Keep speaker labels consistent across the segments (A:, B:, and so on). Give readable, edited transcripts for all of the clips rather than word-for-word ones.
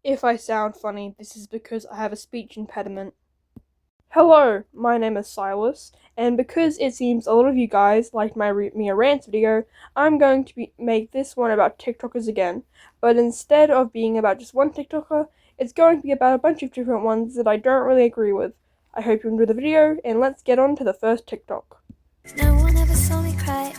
A: If I sound funny, this is because I have a speech impediment. Hello, my name is Silas, and because it seems a lot of you guys liked my me a rant video, I'm going to make this one about TikTokers again. But instead of being about just one TikToker, it's going to be about a bunch of different ones that I don't really agree with. I hope you enjoy the video, and let's get on to the first TikTok.
B: No one ever saw me cry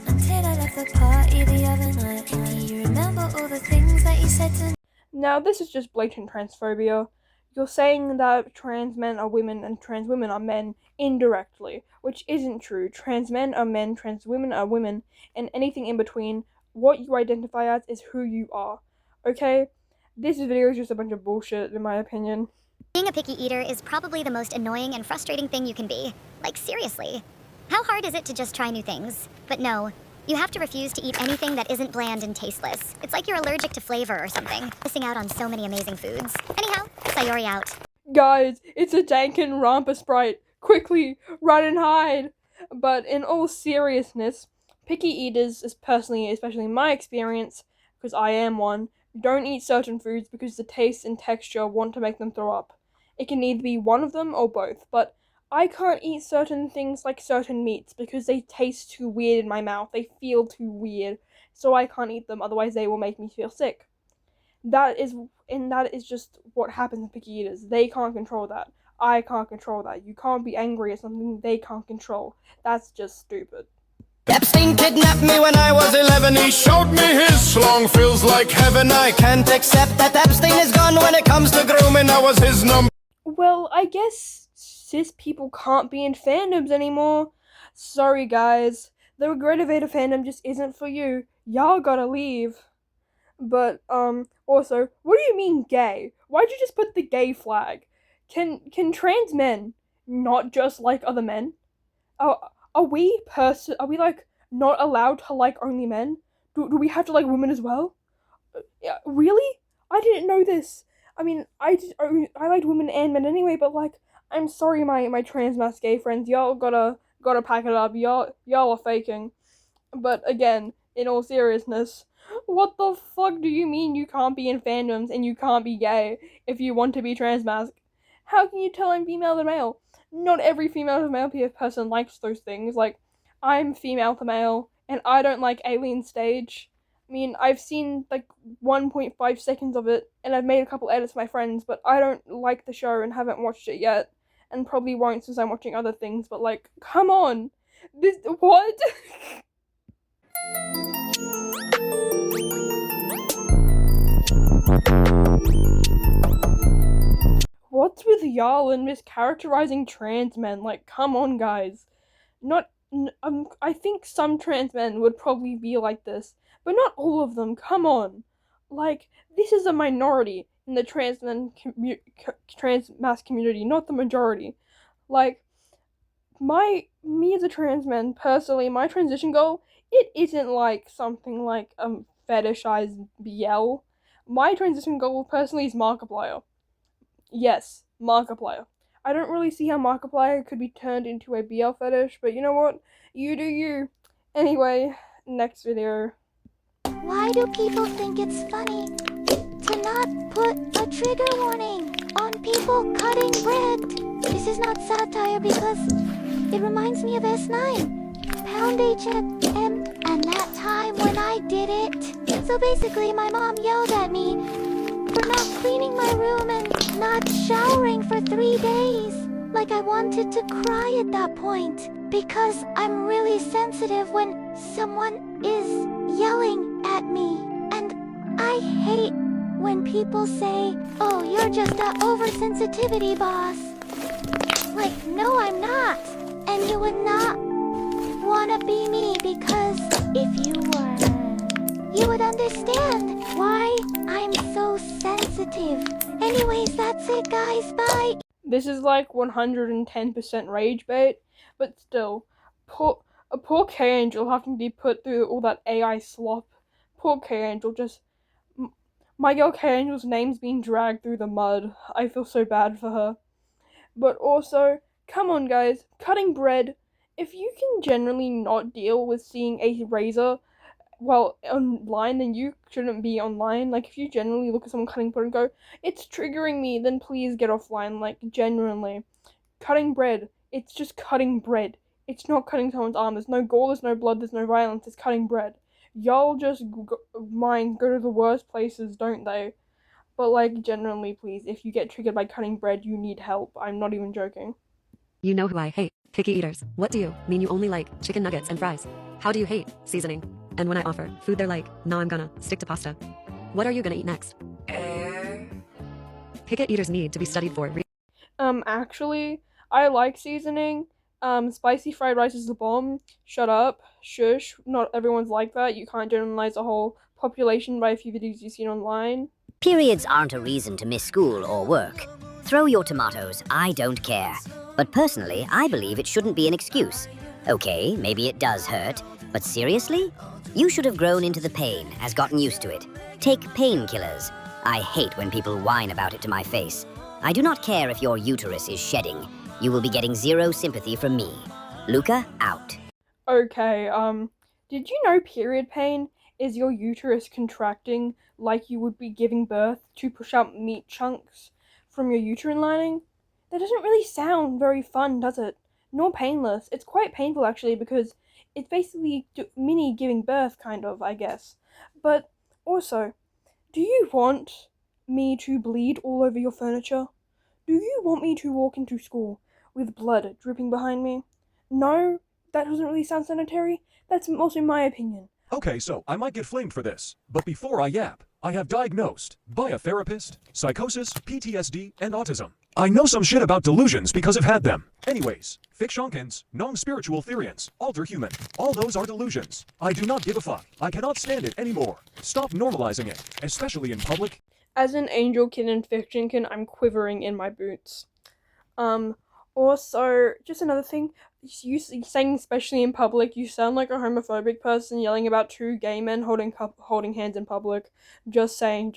B: until I left the party the other night. Do you remember all the things that you said to me?
A: Now, this is just blatant transphobia. You're saying that trans men are women and trans women are men indirectly, which isn't true. Trans men are men, trans women are women, and anything in between. What you identify as is who you are. Okay? This video is just a bunch of bullshit, in my opinion.
C: Being a picky eater is probably the most annoying and frustrating thing you can be. Like, seriously. How hard is it to just try new things? But no, you have to refuse to eat anything that isn't bland and tasteless. It's like you're allergic to flavor or something. Missing out on so many amazing foods. Anyhow, Sayori out.
A: Guys, it's a Dankin Rampa Sprite. Quickly, run and hide! But in all seriousness, picky eaters, especially my experience, because I am one, don't eat certain foods because the taste and texture want to make them throw up. It can either be one of them or both, but I can't eat certain things like certain meats because they taste too weird in my mouth. They feel too weird, so I can't eat them, otherwise they will make me feel sick. That is just what happens with picky eaters. They can't control that. I can't control that. You can't be angry at something they can't control. That's just stupid.
D: Epstein kidnapped me when I was 11. He showed me his schlong, feels like heaven. I can't accept that Epstein is gone. When it comes to grooming, I was his number.
A: Well, I guess cis people can't be in fandoms anymore. Sorry, guys. The Regretavator fandom just isn't for you. Y'all gotta leave. But, also, what do you mean gay? Why'd you just put the gay flag? Can trans men not just like other men? Are we like not allowed to like only men? Do we have to like women as well? Yeah, really? I didn't know this. I mean, I liked women and men anyway, but like, I'm sorry, my trans mass gay friends, y'all gotta pack it up. Y'all are faking. But again, in all seriousness, what the fuck do you mean you can't be in fandoms and you can't be gay if you want to be transmasc? How can you tell I'm female to male? Not every female to male person likes those things. Like, I'm female to male, and I don't like Alien Stage. I mean, I've seen like 1.5 seconds of it, and I've made a couple edits for my friends, but I don't like the show and haven't watched it yet, and probably won't since I'm watching other things, but like, come on! What? What's with y'all and mischaracterizing trans men? Like, come on, guys. I think some trans men would probably be like this, but not all of them. Come on. Like, this is a minority in the trans mass community, not the majority. Like, me as a trans man, personally, my transition goal, it isn't like something like fetishized BL. My transition goal personally is Markiplier. Yes, Markiplier. I don't really see how Markiplier could be turned into a BL fetish, but you know what? You do you. Anyway, next video.
E: Why do people think it's funny to not put a trigger warning on people cutting bread? This is not satire because it reminds me of S9, Pound H&M, and that time when I did it. So basically, my mom yelled at me for not cleaning my room and not showering for 3 days. Like, I wanted to cry at that point because I'm really sensitive when someone is yelling at me. And I hate when people say, "Oh, you're just a oversensitivity boss." Like, no, I'm not. And you would not wanna be me because if you were, you would understand why I'm so sensitive. Anyways, that's it, guys. Bye.
A: This is like 110% rage bait, but still, poor K-Angel having to be put through all that AI slop. Poor K-Angel, my girl K-Angel's name's being dragged through the mud. I feel so bad for her. But also, come on guys, cutting bread, if you can generally not deal with seeing a razor well, online, then you shouldn't be online. Like, if you genuinely look at someone cutting bread and go, it's triggering me, then please get offline. Like, genuinely. Cutting bread, it's just cutting bread. It's not cutting someone's arm. There's no gore, there's no blood, there's no violence. It's cutting bread. Y'all just mind go to the worst places, don't they? But, like, genuinely, please, if you get triggered by cutting bread, you need help. I'm not even joking.
F: You know who I hate. Picky eaters. What do you mean you only like chicken nuggets and fries? How do you hate seasoning? And when I offer food, they're like, nah, I'm gonna stick to pasta. What are you gonna eat next? Picky eaters need to be studied for.
A: Actually, I like seasoning. Spicy fried rice is the bomb. Shut up. Shush. Not everyone's like that. You can't generalize a whole population by a few videos you've seen online.
G: Periods aren't a reason to miss school or work. Throw your tomatoes, I don't care. But personally, I believe it shouldn't be an excuse. Okay, maybe it does hurt, but seriously? You should have grown into the pain, has gotten used to it. Take painkillers. I hate when people whine about it to my face. I do not care if your uterus is shedding. You will be getting zero sympathy from me. Luca, out.
A: Okay, did you know period pain is your uterus contracting like you would be giving birth to push out meat chunks from your uterine lining? That doesn't really sound very fun, does it? Nor painless. It's quite painful, actually, because it's basically mini giving birth, kind of, I guess. But also, do you want me to bleed all over your furniture? Do you want me to walk into school with blood dripping behind me? No? That doesn't really sound sanitary? That's also my opinion.
H: Okay, so I might get flamed for this, but before I yap, I have diagnosed, by a therapist, psychosis, PTSD, and autism. I know some shit about delusions because I've had them. Anyways, fictionkins, non-spiritual therians, alter human, all those are delusions. I do not give a fuck. I cannot stand it anymore. Stop normalizing it, especially in public.
A: As an angelkin and fictionkin, I'm quivering in my boots. Also, just another thing, you saying especially in public, you sound like a homophobic person yelling about two gay men holding hands in public. Just saying.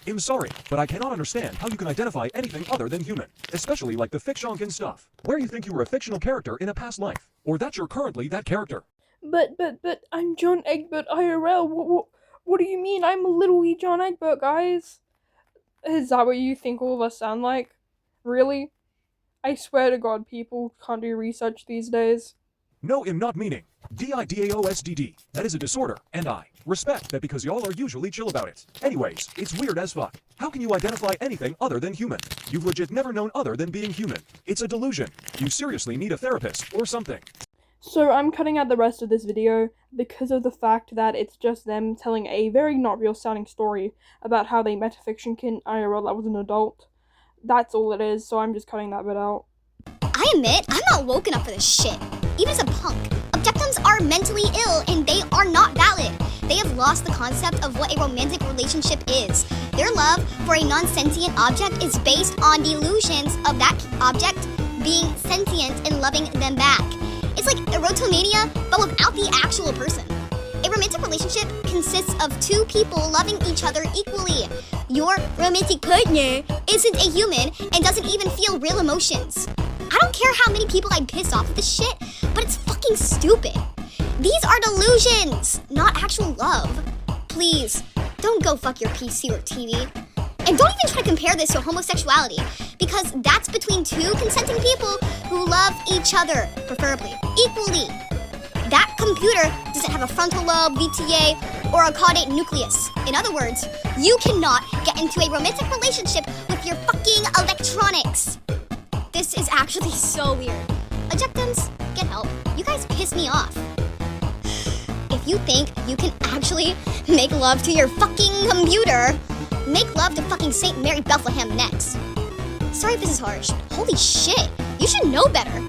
H: I'm sorry, but I cannot understand how you can identify anything other than human, especially like the fictionkin stuff, where you think you were a fictional character in a past life, or that you're currently that character.
A: But, I'm John Egbert IRL. What do you mean? I'm literally John Egbert, guys. Is that what you think all of us sound like? Really? I swear to God, people can't do research these days.
H: No, I'm not meaning. DIDAOSDD. That is a disorder, and I respect that because y'all are usually chill about it. Anyways, it's weird as fuck. How can you identify anything other than human? You've legit never known other than being human. It's a delusion. You seriously need a therapist or something.
A: So I'm cutting out the rest of this video because of the fact that it's just them telling a very not real sounding story about how they met a fictionkin IRL that was an adult. That's all it is, so I'm just cutting that bit out.
C: I admit, I'm not woken up for this shit. Even as a punk, objectums are mentally ill and they are not valid. They have lost the concept of what a romantic relationship is. Their love for a non-sentient object is based on delusions of that object being sentient and loving them back. It's like erotomania, but without the actual person. A romantic relationship consists of two people loving each other equally. Your romantic partner isn't a human and doesn't even feel real emotions. I don't care how many people I piss off with this shit, but it's fucking stupid. These are delusions, not actual love. Please, don't go fuck your PC or TV. And don't even try to compare this to homosexuality, because that's between two consenting people who love each other, preferably, equally. That computer doesn't have a frontal lobe, VTA, or a caudate nucleus. In other words, you cannot get into a romantic relationship with your fucking electronics. This is actually so weird. Ejectums, get help. You guys piss me off. If you think you can actually make love to your fucking computer, make love to fucking St. Mary Bethlehem next. Sorry if this is harsh. Holy shit, you should know better.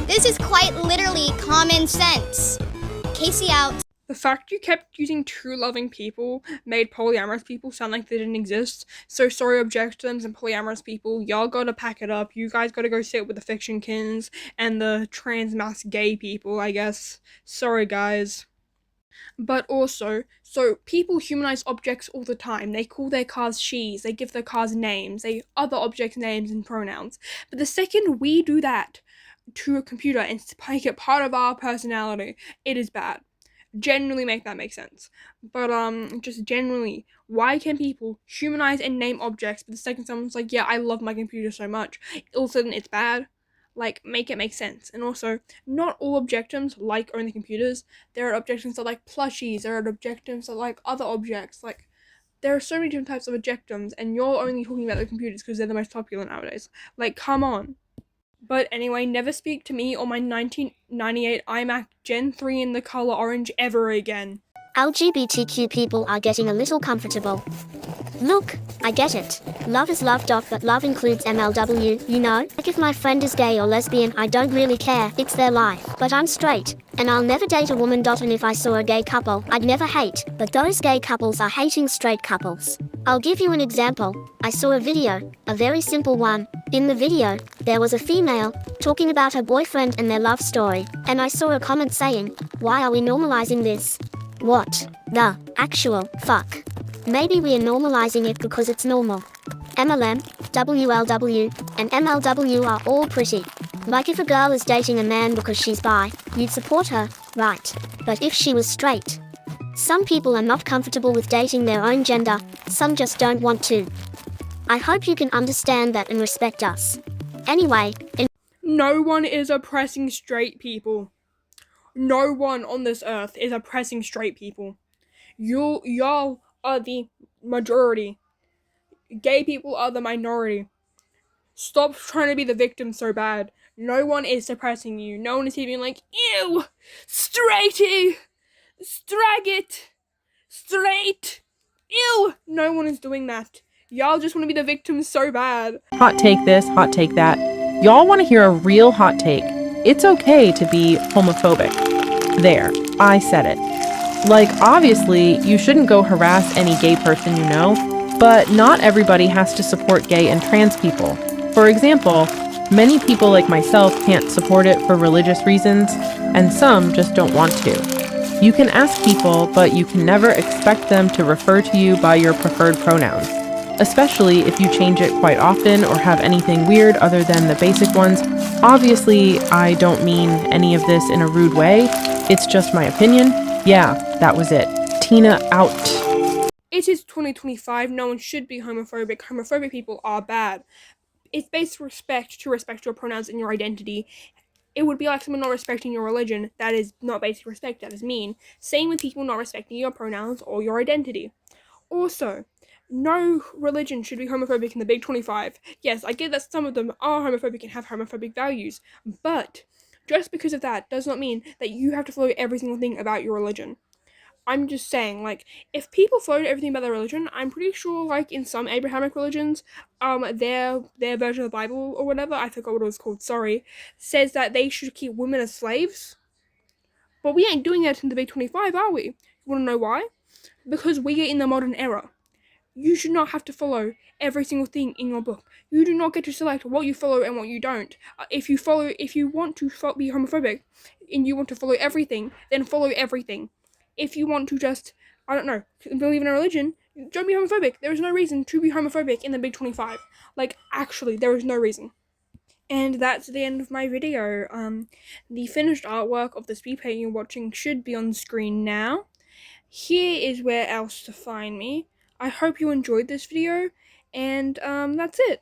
C: This is quite literally common sense. Casey out.
A: The fact you kept using true loving people made polyamorous people sound like they didn't exist. So sorry, objectums and polyamorous people, y'all gotta pack it up. You guys gotta go sit with the fictionkins and the trans mass gay people, I guess. Sorry, guys. But also, so people humanize objects all the time. They call their cars she's, they give their cars names, they other objects names and pronouns. But the second we do that to a computer and make it part of our personality, it is bad. Generally make that make sense. But just generally, why can people humanize and name objects, but the second someone's like, yeah, I love my computer so much, all of a sudden it's bad? Like, make it make sense. And also, not all objectums like only computers. There are objectums that like plushies, there are objectums that like other objects. Like, there are so many different types of objectums, and you're only talking about the computers because they're the most popular nowadays. Like, come on. But anyway, never speak to me or my 1998 iMac Gen 3 in the color orange ever again.
B: LGBTQ people are getting a little comfortable. Look, I get it. Love is love. But love includes MLW, you know? Like if my friend is gay or lesbian, I don't really care, it's their life. But I'm straight, and I'll never date a woman. And if I saw a gay couple, I'd never hate, but those gay couples are hating straight couples. I'll give you an example. I saw a video, a very simple one. In the video, there was a female talking about her boyfriend and their love story, and I saw a comment saying, why are we normalizing this? What the actual fuck? Maybe we are normalizing it because it's normal. MLM, WLW, and MLW are all pretty. Like if a girl is dating a man because she's bi, you'd support her, right? But if she was straight, some people are not comfortable with dating their own gender, some just don't want to. I hope you can understand that and respect us. Anyway,
A: No one is oppressing straight people. No one on this earth is oppressing straight people. Y'all are the majority. Gay people are the minority. Stop trying to be the victim so bad. No one is suppressing you. No one is even like, ew, straighty, straggot, straight, ew. No one is doing that. Y'all just want to be the victims so bad.
I: Hot take this, hot take that. Y'all want to hear a real hot take. It's okay to be homophobic. There, I said it. Like, obviously, you shouldn't go harass any gay person you know, but not everybody has to support gay and trans people. For example, many people like myself can't support it for religious reasons, and some just don't want to. You can ask people, but you can never expect them to refer to you by your preferred pronouns, especially if you change it quite often or have anything weird other than the basic ones. Obviously, I don't mean any of this in a rude way. It's just my opinion. Yeah, that was it. Tina out.
A: It is 2025. No one should be homophobic. Homophobic people are bad. It's basic respect to respect your pronouns and your identity. It would be like someone not respecting your religion. That is not basic respect. That is mean. Same with people not respecting your pronouns or your identity. Also, no religion should be homophobic in the Big 25. Yes, I get that some of them are homophobic and have homophobic values, but just because of that does not mean that you have to follow every single thing about your religion. I'm just saying, like, if people followed everything about their religion, I'm pretty sure, like, in some Abrahamic religions, their version of the Bible or whatever, I forgot what it was called, sorry, says that they should keep women as slaves. But we ain't doing that in the Big 25, are we? You wanna know why? Because we are in the modern era. You should not have to follow every single thing in your book. You do not get to select what you follow and what you don't. If you want to be homophobic and you want to follow everything, then follow everything. If you want to just, I don't know, believe in a religion, don't be homophobic. There is no reason to be homophobic in the Big 25. Like, actually, there is no reason. And that's the end of my video. The finished artwork of the speed painting you're watching should be on screen now. Here is where else to find me. I hope you enjoyed this video, and that's it.